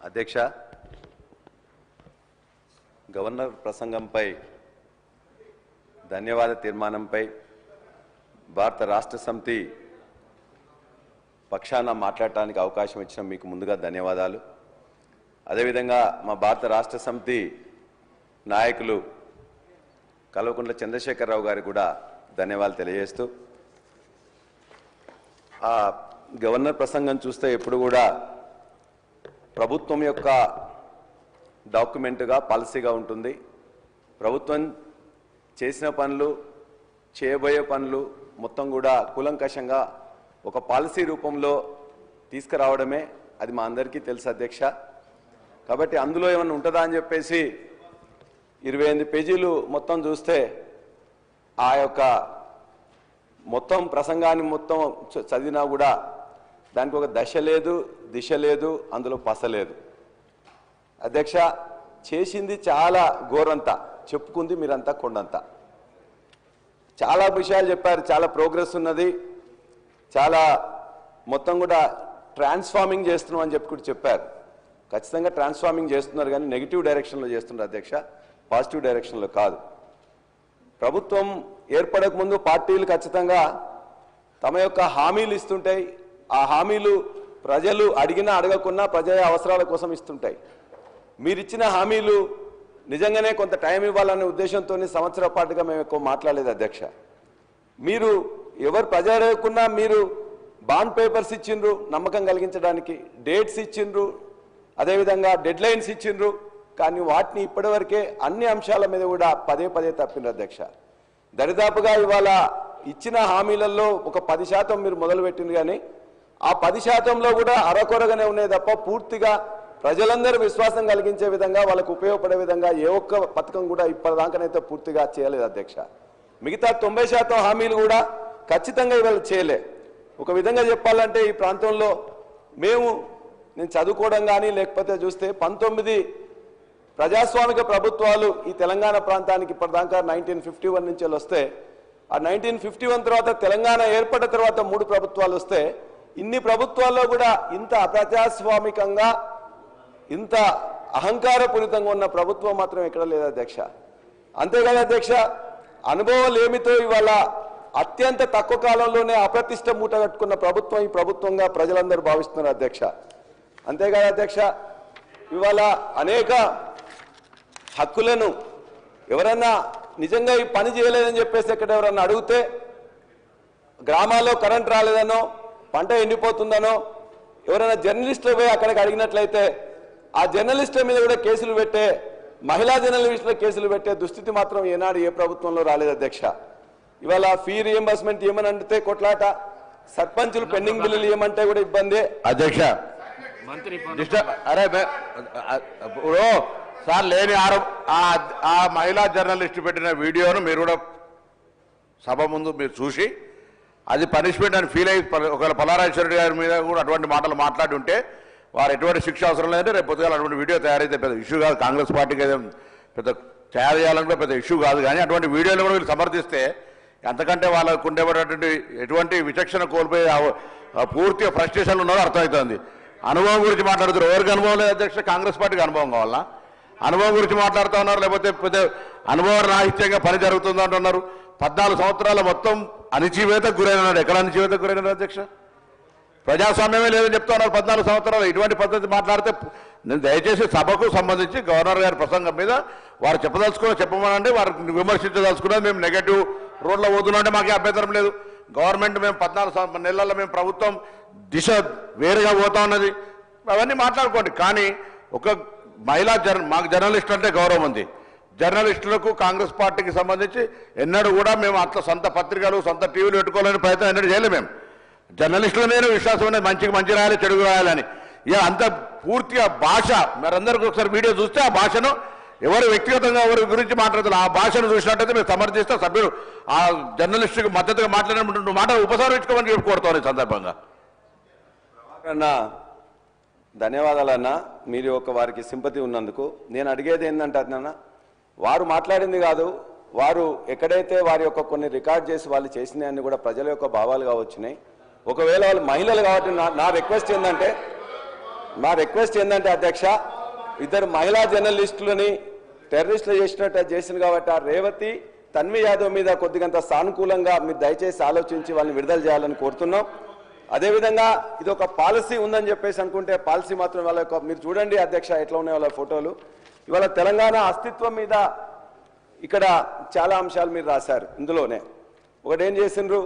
అధ్యక్ష, గవర్నర్ ప్రసంగంపై ధన్యవాద తీర్మానంపై భారత రాష్ట్ర సమితి పక్షాన మాట్లాడటానికి అవకాశం ఇచ్చిన మీకు ముందుగా ధన్యవాదాలు. అదేవిధంగా మా భారత రాష్ట్ర సమితి నాయకులు కల్వకుంట్ల చంద్రశేఖరరావు గారికి కూడా ధన్యవాదాలు తెలియజేస్తూ, ఆ గవర్నర్ ప్రసంగం చూస్తే ఎప్పుడు కూడా ప్రభుత్వం యొక్క డాక్యుమెంట్గా పాలసీగా ఉంటుంది. ప్రభుత్వం చేసిన పనులు, చేయబోయే పనులు మొత్తం కూడా కూలంకషంగా ఒక పాలసీ రూపంలో తీసుకురావడమే అది మా అందరికీ తెలుసు అధ్యక్ష. కాబట్టి అందులో ఏమైనా ఉంటుందా అని చెప్పేసి 28 పేజీలు మొత్తం చూస్తే ఆ యొక్క మొత్తం ప్రసంగాన్ని మొత్తం చదివినా కూడా దానికి ఒక దశ లేదు, దిశ లేదు, అందులో పస లేదు. అధ్యక్ష, చేసింది చాలా ఘోరంతా, చెప్పుకుంది మీరంతా కొండంతా. చాలా విషయాలు చెప్పారు, చాలా ప్రోగ్రెస్ ఉన్నది, చాలా మొత్తం కూడా ట్రాన్స్ఫార్మింగ్ చేస్తున్నాం అని చెప్పి కూడా చెప్పారు. ఖచ్చితంగా ట్రాన్స్ఫార్మింగ్ చేస్తున్నారు, కానీ నెగిటివ్ డైరెక్షన్లో చేస్తున్నారు అధ్యక్ష, పాజిటివ్ డైరెక్షన్లో కాదు. ప్రభుత్వం ఏర్పడక ముందు పార్టీలు ఖచ్చితంగా తమ యొక్క హామీలు ఇస్తుంటాయి. ఆ హామీలు ప్రజలు అడిగినా అడగకున్నా ప్రజల అవసరాల కోసం ఇస్తుంటాయి. మీరిచ్చిన హామీలు నిజంగానే కొంత టైం ఇవ్వాలనే ఉద్దేశంతో సంవత్సరాల పాటుగా మేము ఎక్కువ మాట్లాడలేదు అధ్యక్ష. మీరు ఎవరు ప్రజలు అడగకున్నా మీరు బాండ్ పేపర్స్ ఇచ్చిండ్రు, నమ్మకం కలిగించడానికి డేట్స్ ఇచ్చిండ్రు, అదేవిధంగా డెడ్ లైన్స్ ఇచ్చిండ్రు, కానీ వాటిని ఇప్పటివరకే అన్ని అంశాల మీద కూడా పదే పదే తప్పిండ్రు అధ్యక్ష. దరిదాపుగా ఇవాళ ఇచ్చిన హామీలలో ఒక 10% మీరు మొదలుపెట్టింది, కానీ ఆ 10%లో కూడా అరకొరగానే ఉన్నాయి తప్ప పూర్తిగా ప్రజలందరూ విశ్వాసం కలిగించే విధంగా, వాళ్ళకు ఉపయోగపడే విధంగా ఏ ఒక్క పథకం కూడా ఇప్పటిదాకానైతే పూర్తిగా చేయలేదు అధ్యక్ష. మిగతా 90% హామీలు కూడా ఖచ్చితంగా ఇవాళ చేయలే. ఒక విధంగా చెప్పాలంటే ఈ ప్రాంతంలో నేను చదువుకోవడం కానీ లేకపోతే చూస్తే 19 ప్రజాస్వామిక ప్రభుత్వాలు ఈ తెలంగాణ ప్రాంతానికి ఇప్పటిదాకా 1951 నుంచి వస్తే, ఆ 1951 తర్వాత తెలంగాణ ఏర్పడిన తర్వాత 3 ప్రభుత్వాలు వస్తే, ఇన్ని ప్రభుత్వాల్లో కూడా ఇంత అప్రజాస్వామికంగా ఇంత అహంకారపూరితంగా ఉన్న ప్రభుత్వం మాత్రం ఎక్కడ లేదు అధ్యక్ష. అంతేకాదు అధ్యక్ష, అనుభవం ఏమితో ఇవాళ అత్యంత తక్కువ కాలంలోనే అప్రతిష్ట మూట కట్టుకున్న ప్రభుత్వం ఈ ప్రభుత్వంగా ప్రజలందరూ భావిస్తున్నారు అధ్యక్ష. అంతేకాదు అధ్యక్ష, ఇవాళ అనేక హక్కులను ఎవరన్నా నిజంగా ఈ పని చేయలేదని చెప్పేసి ఎక్కడ ఎవరన్నా అడిగితే, గ్రామాల్లో కరెంట్ రాలేదనో, పంట ఎండిపోతుందనో ఎవరైనా జర్నలిస్టులు పోయి అక్కడికి అడిగినట్లయితే ఆ జర్నలిస్టుల మీద కూడా కేసులు పెట్టే, మహిళా జర్నలిస్టుల కేసులు పెట్టే దుస్థితి మాత్రం ఏనాడు ఏ ప్రభుత్వంలో రాలేదు అధ్యక్ష. ఇవాళ ఫీ రియంబర్స్మెంట్ ఏమని అంటే కొట్లాట, సర్పంచులు పెండింగ్ బిల్లులు ఏమంటే కూడా ఇబ్బంది అధ్యక్ష. అరే సార్ లేని ఆ మహిళా జర్నలిస్ట్ పెట్టిన వీడియోను మీరు కూడా సభ ముందు మీరు చూసి అది పనిష్మెంట్ అని ఫీల్ అయ్యి ఒకవేళ పల్లారాజేశ్వరరెడ్డి గారి మీద కూడా అటువంటి మాటలు మాట్లాడి ఉంటే వారు ఎటువంటి శిక్ష అవసరం లేదంటే రేపు పొద్దుగాల అటువంటి వీడియో తయారైతే పెద్ద ఇష్యూ కాదు. కాంగ్రెస్ పార్టీకి అయితే పెద్ద తయారు చేయాలంటే పెద్ద ఇష్యూ కాదు, కానీ అటువంటి వీడియోలు కూడా వీళ్ళు సమర్థిస్తే అంతకంటే వాళ్ళకు ఉండేటటువంటి ఎటువంటి విచక్షణ కోల్పోయి పూర్తిగా ఫ్రస్ట్రేషన్లు ఉన్నారో అర్థమవుతుంది. అనుభవం గురించి మాట్లాడుతున్నారు. ఎవరికి అనుభవం లేదు అధ్యక్ష? కాంగ్రెస్ పార్టీకి అనుభవం కావాలా? అనుభవం గురించి మాట్లాడుతూ ఉన్నారు, లేకపోతే పెద్ద అనుభవ రాహిత్యంగా పని జరుగుతుంది అంటున్నారు. 14 సంవత్సరాల మొత్తం అణిచివేతకు గురైనాడు. ఎక్కడ అణిచివేతకు గురైనాడు అధ్యక్ష? ప్రజాస్వామ్యమే లేదని చెప్తా ఉన్నారు 14 సంవత్సరాలు. ఇటువంటి పద్ధతి మాట్లాడితే నేను దయచేసి సభకు సంబంధించి గవర్నర్ గారి ప్రసంగం మీద వారు చెప్పమనండి, వారికి విమర్శించదలుచుకున్నది. మేము నెగటివ్ రోడ్లో పోతున్నామంటే మాకే అభ్యంతరం లేదు. గవర్నమెంట్ మేము 14 నెలల్లో మేము ప్రభుత్వం దిశ వేరుగా పోతా ఉన్నది, అవన్నీ మాట్లాడుకోండి. కానీ ఒక మాకు జర్నలిస్టు అంటే గౌరవం ఉంది. జర్నలిస్టులకు కాంగ్రెస్ పార్టీకి సంబంధించి ఎన్నడూ కూడా మేము అట్లా సొంత పత్రికలు సొంత టీవీలు పెట్టుకోవాలని ప్రయత్నం ఎన్నడూ చేయలేము. మేము జర్నలిస్టులనే విశ్వాసం అనేది మంచిగా రాయాలి, చెడుగు రాయాలని. ఇక అంత పూర్తిగా భాష మరందరికీ ఒకసారి వీడియో చూస్తే ఆ భాషను ఎవరు వ్యక్తిగతంగా ఎవరి గురించి మాట్లాడుతున్నారు ఆ భాషను చూసినట్టయితే మేము సమర్థిస్తే సభ్యులు ఆ జర్నలిస్టుకు మద్దతుగా మాట్లాడినటువంటి మాట ఉపసంహరించుకోమని చెప్పుకోవడతారు. ఈ సందర్భంగా ధన్యవాదాలన్నా, మీరు ఒక వారికి సింపతి ఉన్నందుకు. నేను అడిగేది ఏంటంటే అన్న, వారు మాట్లాడింది కాదు, వారు ఎక్కడైతే వారి యొక్క కొన్ని రికార్డ్ చేసి వాళ్ళు చేసినాయని కూడా ప్రజల యొక్క భావాలుగా వచ్చినాయి. ఒకవేళ వాళ్ళు మహిళలు కాబట్టి నా రిక్వెస్ట్ ఏంటంటే మా రిక్వెస్ట్ ఏంటంటే అధ్యక్ష, ఇద్దరు మహిళా జర్నలిస్టులని టెర్రరిస్టులు చేసింది కాబట్టి ఆ రేవతి తన్వి యాదవ్ మీద కొద్దిగంత సానుకూలంగా మీరు దయచేసి ఆలోచించి వాళ్ళని విడుదల చేయాలని కోరుతున్నాం. అదేవిధంగా ఇది ఒక పాలసీ ఉందని చెప్పేసి అనుకుంటే పాలసీ మాత్రం వాళ్ళ యొక్క మీరు చూడండి అధ్యక్ష ఎట్లా ఉన్నాయి వాళ్ళ ఫోటోలు. ఇవాళ తెలంగాణ అస్తిత్వం మీద ఇక్కడ చాలా అంశాలు మీరు రాశారు. ఇందులోనే ఒకటి ఏం చేసిండ్రు,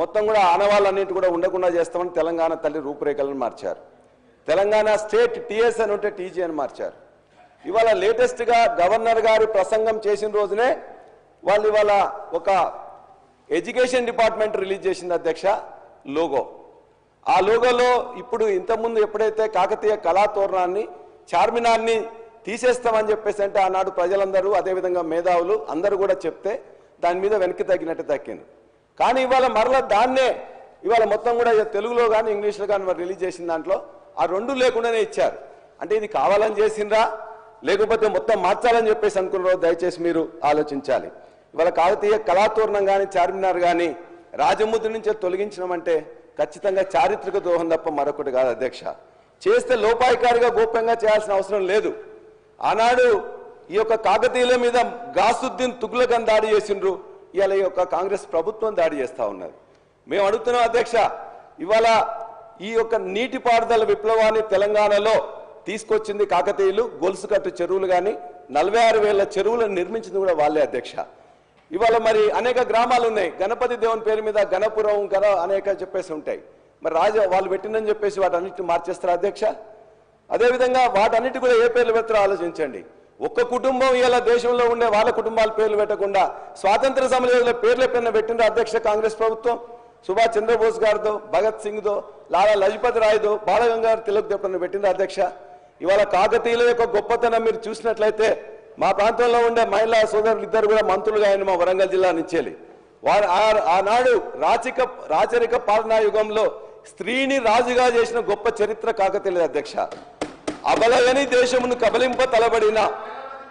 మొత్తం కూడా ఆనవాళ్ళన్నింటి కూడా ఉండకుండా చేస్తామని తెలంగాణ తల్లి రూపురేఖలను మార్చారు. తెలంగాణ స్టేట్ టీఎస్ అని ఉంటే టీజీ అని మార్చారు. ఇవాళ లేటెస్ట్గా గవర్నర్ గారు ప్రసంగం చేసిన రోజునే వాళ్ళు ఇవాళ ఒక ఎడ్యుకేషన్ డిపార్ట్మెంట్ రిలీజ్ చేసింది అధ్యక్ష లోగో. ఆ లోగోలో ఇప్పుడు ఇంతకుముందు ఎప్పుడైతే కాకతీయ కళాతోరణాన్ని చార్మినార్ని తీసేస్తామని చెప్పేసి అంటే ఆనాడు ప్రజలందరూ అదేవిధంగా మేధావులు అందరూ కూడా చెప్తే దాని మీద వెనక్కి తగ్గినట్టు తగ్గింది. కానీ ఇవాళ మరలా దాన్నే ఇవాళ మొత్తం కూడా తెలుగులో కానీ ఇంగ్లీష్లో కానీ మరి రిలీజ్ చేసిన దాంట్లో ఆ రెండు లేకుండానే ఇచ్చారు. అంటే ఇది కావాలని చేసిండ్రా లేకపోతే మొత్తం మార్చాలని చెప్పేసి అనుకున్నారో దయచేసి మీరు ఆలోచించాలి. ఇవాళ కాకతీయ కళాతోరణం కానీ చార్మినార్ కానీ రాజముద్ర నుంచే తొలగించడమంటే ఖచ్చితంగా చారిత్రక ద్రోహం తప్ప మరొకటి కాదు అధ్యక్ష. చేస్తే లోపాయికారిగా గోప్యంగా చేయాల్సిన అవసరం లేదు. ఆనాడు ఈ యొక్క కాకతీయుల మీద గాసుద్దీన్ తుగ్లకన్ దాడి చేసిండ్రు, ఇవాళ ఈ యొక్క కాంగ్రెస్ ప్రభుత్వం దాడి చేస్తూ ఉన్నది. మేము అడుగుతున్నాం అధ్యక్ష, ఇవాళ ఈ యొక్క నీటిపారుదల విప్లవాన్ని తెలంగాణలో తీసుకొచ్చింది కాకతీయులు. గొలుసుకట్టు చెరువులు కానీ 46,000 చెరువులను నిర్మించింది కూడా వాళ్ళే అధ్యక్ష. ఇవాళ మరి అనేక గ్రామాలు ఉన్నాయి, గణపతి దేవుని పేరు మీద గణపురం అనేక చెప్పేసి ఉంటాయి. మరి వాళ్ళు పెట్టిందని చెప్పేసి వాటన్నిటిని మార్చేస్తారు అధ్యక్ష. అదేవిధంగా వాటన్నిటి కూడా ఏ పేర్లు పెడతారో ఆలోచించండి. ఒక్క కుటుంబం ఇలా దేశంలో ఉండే వాళ్ళ కుటుంబాల పేర్లు పెట్టకుండా స్వాతంత్ర సమరయోధుల పేర్ల పైన పెట్టిండ్రు అధ్యక్ష కాంగ్రెస్ ప్రభుత్వం. సుభాష్ చంద్రబోస్ గారితో, భగత్ సింగ్దో, లాలా లజపతి రాయ్దో, బాలగంగాధర్ తిలక్ పైన పెట్టిండ్రు అధ్యక్ష. ఇవాళ కాకతీయుల యొక్క గొప్పతనం మీరు చూసినట్లయితే మా ప్రాంతంలో ఉండే మహిళా సోదరులు ఇద్దరు కూడా మంత్రులుగా ఆయన మా వరంగల్ జిల్లా నుంచి వారు ఆనాడు రాచరిక పాలనా యుగంలో స్త్రీని రాజుగా చేసిన గొప్ప చరిత్ర కాకతీయుల అధ్యక్ష. అబలగని దేశమును కబలింప తలబడిన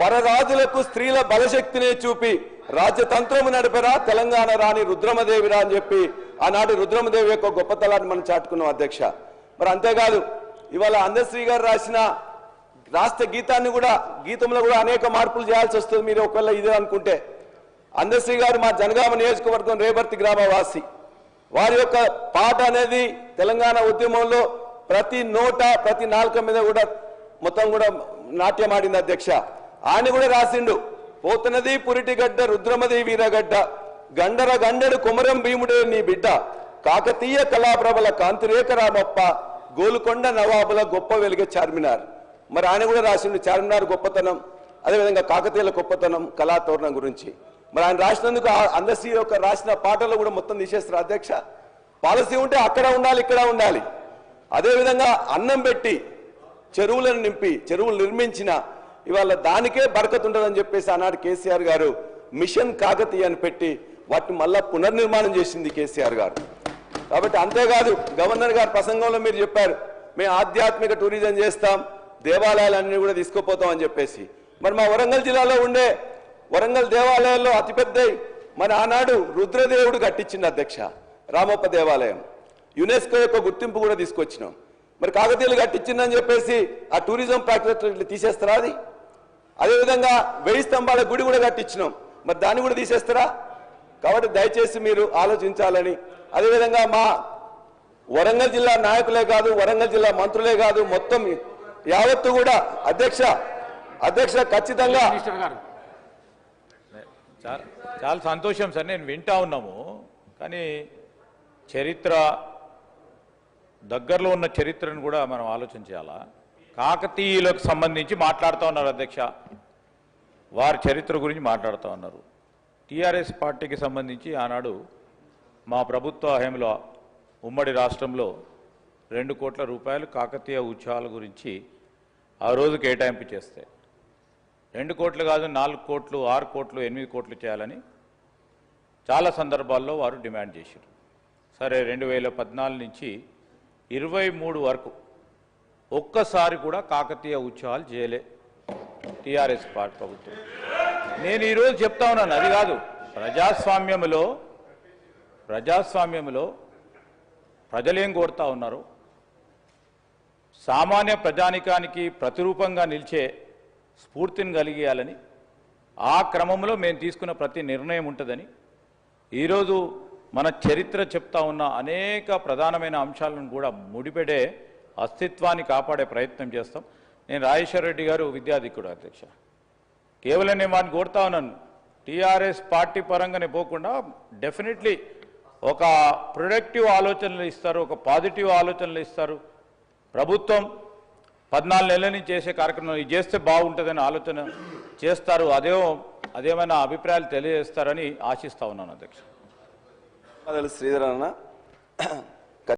పరరాజులకు స్త్రీల బలశక్తినే చూపి రాజ్యతంత్రము నడిపరా తెలంగాణ రాణి రుద్రమదేవిరా అని చెప్పి ఆనాడు రుద్రమదేవి యొక్క గొప్పతనాన్ని మనం చాటుకున్నాం అధ్యక్ష. మరి అంతేకాదు ఇవాళ అందశ్రీ గారు రాసిన రాష్ట్ర గీతంలో కూడా అనేక మార్పులు చేయాల్సి వస్తుంది. మీరు ఒకవేళ ఇదే అనుకుంటే అందశ్రీ గారు మా జనగామ నియోజకవర్గం రేబర్తి గ్రామవాసి. వారి యొక్క పాట అనేది తెలంగాణ ఉద్యమంలో ప్రతి నోట ప్రతి నాలుక మీద కూడా మొత్తం కూడా నాట్యమాడింది అధ్యక్ష. ఆయన కూడా రాసిండు, పోతున్నది పురిటిగడ్డ రుద్రమది వీరగడ్డ గండర గండెడు కొమరం భీముడే నీ బిడ్డ కాకతీయ కళాప్రభల కాంతిరేక రామప్ప గోలుకొండ నవాబుల గొప్ప వెలుగే చార్మినార్. మరి ఆయన కూడా రాసిండు చార్మినార్ గొప్పతనం, అదేవిధంగా కాకతీయుల గొప్పతనం, కళాతోరణం గురించి. మరి ఆయన రాసినందుకు అందశ్రీ యొక్క రాసిన పాటలు కూడా మొత్తం తీసేస్తారు అధ్యక్ష. పాలసీ ఉంటే అక్కడ ఉండాలి, ఇక్కడ ఉండాలి. అదేవిధంగా అన్నం పెట్టి చెరువులను నింపి చెరువులు నిర్మించిన ఇవాళ దానికే బరకత్ ఉంటుందని చెప్పేసి ఆనాడు కేసీఆర్ గారు మిషన్ కాకతీయ అని పెట్టి వాటిని మళ్ళా పునర్నిర్మాణం చేసింది కేసీఆర్ గారు. కాబట్టి అంతేకాదు గవర్నర్ గారు ప్రసంగంలో మీరు చెప్పారు, మేము ఆధ్యాత్మిక టూరిజం చేస్తాం, దేవాలయాలన్నీ కూడా తీసుకుపోతాం అని చెప్పేసి. మరి మా వరంగల్ జిల్లాలో ఉండే వరంగల్ దేవాలయాల్లో అతిపెద్ద మన ఆనాడు రుద్రదేవుడు కట్టించింది అధ్యక్ష రామప్ప దేవాలయం. యునెస్కో యొక్క గుర్తింపు కూడా తీసుకొచ్చినాం. మరి కాకతీయులు కట్టించిందని చెప్పేసి ఆ టూరిజం ప్రాక్టీస్ తీసేస్తారా? అది అదేవిధంగా 1000 స్తంభాల గుడి కూడా కట్టించినాం, మరి దాన్ని కూడా తీసేస్తారా? కాబట్టి దయచేసి మీరు ఆలోచించాలని, అదేవిధంగా మా వరంగల్ జిల్లా నాయకులే కాదు, వరంగల్ జిల్లా మంత్రులే కాదు, మొత్తం యావత్తు కూడా అధ్యక్ష ఖచ్చితంగా చాలా సంతోషం సార్, నేను వింటా ఉన్నాము. కానీ చరిత్ర దగ్గరలో ఉన్న చరిత్రను కూడా మనం ఆలోచించాలా. కాకతీయులకు సంబంధించి మాట్లాడుతూ ఉన్నారు అధ్యక్ష, వారి చరిత్ర గురించి మాట్లాడుతూ ఉన్నారు. టీఆర్ఎస్ పార్టీకి సంబంధించి ఆనాడు మా ప్రభుత్వ హయాంలో ఉమ్మడి రాష్ట్రంలో 2 కోట్ల రూపాయలు కాకతీయ ఉత్సవాల గురించి ఆ రోజు కేటాయింపు చేస్తే 2 కోట్లు కాదు 4 కోట్లు 6 కోట్లు 8 కోట్లు చేయాలని చాలా సందర్భాల్లో వారు డిమాండ్ చేశారు. సరే 2014 నుంచి 23 వరకు ఒక్కసారి కూడా కాకతీయ ఉత్సవాలు చేయలే టీఆర్ఎస్ పార్టీ ప్రభుత్వం. నేను ఈరోజు చెప్తా ఉన్నాను, అది కాదు ప్రజాస్వామ్యంలో ప్రజలేం కోరుతా ఉన్నారు, సామాన్య ప్రజానికానికి ప్రతిరూపంగా నిలిచే స్ఫూర్తిని కలిగేయాలని, ఆ క్రమంలో మేము తీసుకున్న ప్రతి నిర్ణయం ఉంటుందని, ఈరోజు మన చరిత్ర చెప్తా ఉన్న అనేక ప్రధానమైన అంశాలను కూడా ముడిపెడే అస్తిత్వాన్ని కాపాడే ప్రయత్నం చేస్తాం. నేను రాజేశ్వర రెడ్డి గారు విద్యాధికుడు అధ్యక్ష, కేవలం నేను వాడిని కోరుతా ఉన్నాను, టీఆర్ఎస్ పార్టీ పరంగానే పోకుండా డెఫినెట్లీ ఒక ప్రొడక్టివ్ ఆలోచనలు ఇస్తారు, ఒక పాజిటివ్ ఆలోచనలు ఇస్తారు. ప్రభుత్వం 14 నెలల నుంచి చేసే కార్యక్రమం ఇది చేస్తే బాగుంటుందని ఆలోచన చేస్తారు. అదేమైనా అభిప్రాయాలు తెలియజేస్తారని ఆశిస్తా ఉన్నాను అధ్యక్ష. శ్రీధర్ అన్న,